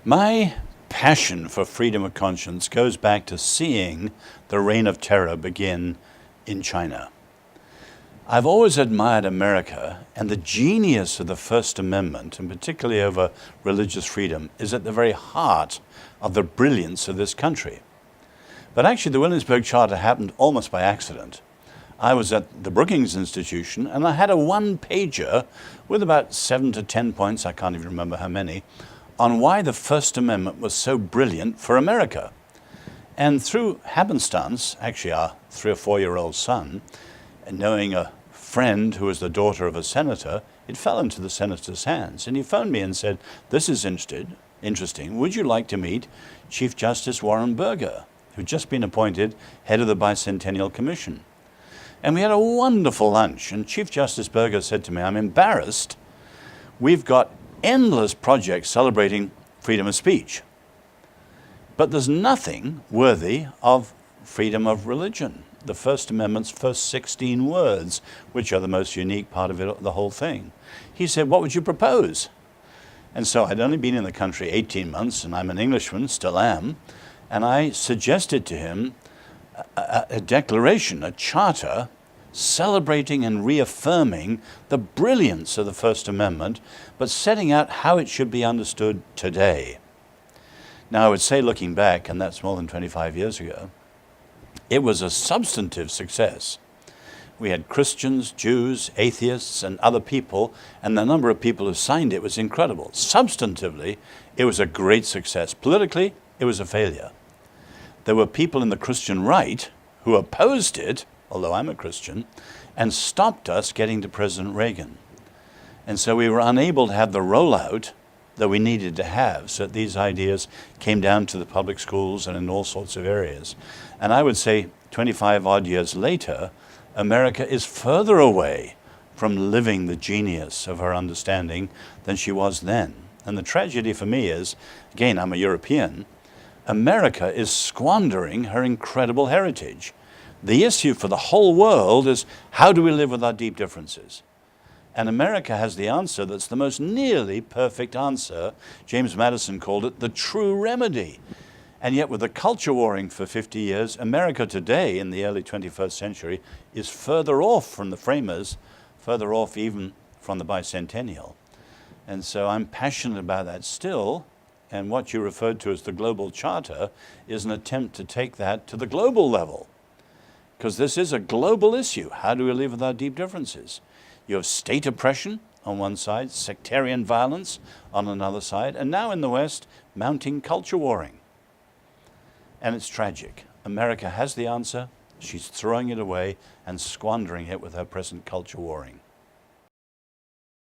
My passion for freedom of conscience goes back to seeing the reign of terror begin in China. I've always admired America, and the genius of the First Amendment, and particularly over religious freedom, is at the very heart of the brilliance of this country. But actually the Williamsburg Charter happened almost by accident. I was at the Brookings Institution, and I had a one-pager with about 7 to 10 points, I can't even remember how many, on why the First Amendment was so brilliant for America. And through happenstance, actually our 3 or 4-year-old son, and knowing a friend who was the daughter of a senator, it fell into the senator's hands. And he phoned me and said, "This is interesting. Would you like to meet Chief Justice Warren Burger, who'd just been appointed head of the Bicentennial Commission?" And we had a wonderful lunch. And Chief Justice Burger said to me, "I'm embarrassed. We've got endless projects celebrating freedom of speech, but there's nothing worthy of freedom of religion. The First Amendment's first 16 words, which are the most unique part of it, the whole thing." He said, "What would you propose?" And so I'd only been in the country 18 months, and I'm an Englishman, still am, and I suggested to him a declaration, a charter, celebrating and reaffirming the brilliance of the First Amendment, but setting out how it should be understood today. Now, I would say, looking back, and that's more than 25 years ago, it was a substantive success. We had Christians, Jews, atheists, and other people, and the number of people who signed it was incredible. Substantively, it was a great success. Politically, it was a failure. There were people in the Christian right who opposed it, although I'm a Christian, and stopped us getting to President Reagan. And so we were unable to have the rollout that we needed to have, so that these ideas came down to the public schools and in all sorts of areas. And I would say 25 odd years later, America is further away from living the genius of her understanding than she was then. And the tragedy for me is, again, I'm a European, America is squandering her incredible heritage. The issue for the whole world is, how do we live with our deep differences? And America has the answer that's the most nearly perfect answer. James Madison called it the true remedy. And yet with the culture warring for 50 years, America today in the early 21st century is further off from the framers, further off even from the bicentennial. And so I'm passionate about that still. And what you referred to as the Global Charter is an attempt to take that to the global level. Because this is a global issue. How do we live with our deep differences? You have state oppression on one side, sectarian violence on another side, and now in the West, mounting culture warring. And it's tragic. America has the answer. She's throwing it away and squandering it with her present culture warring.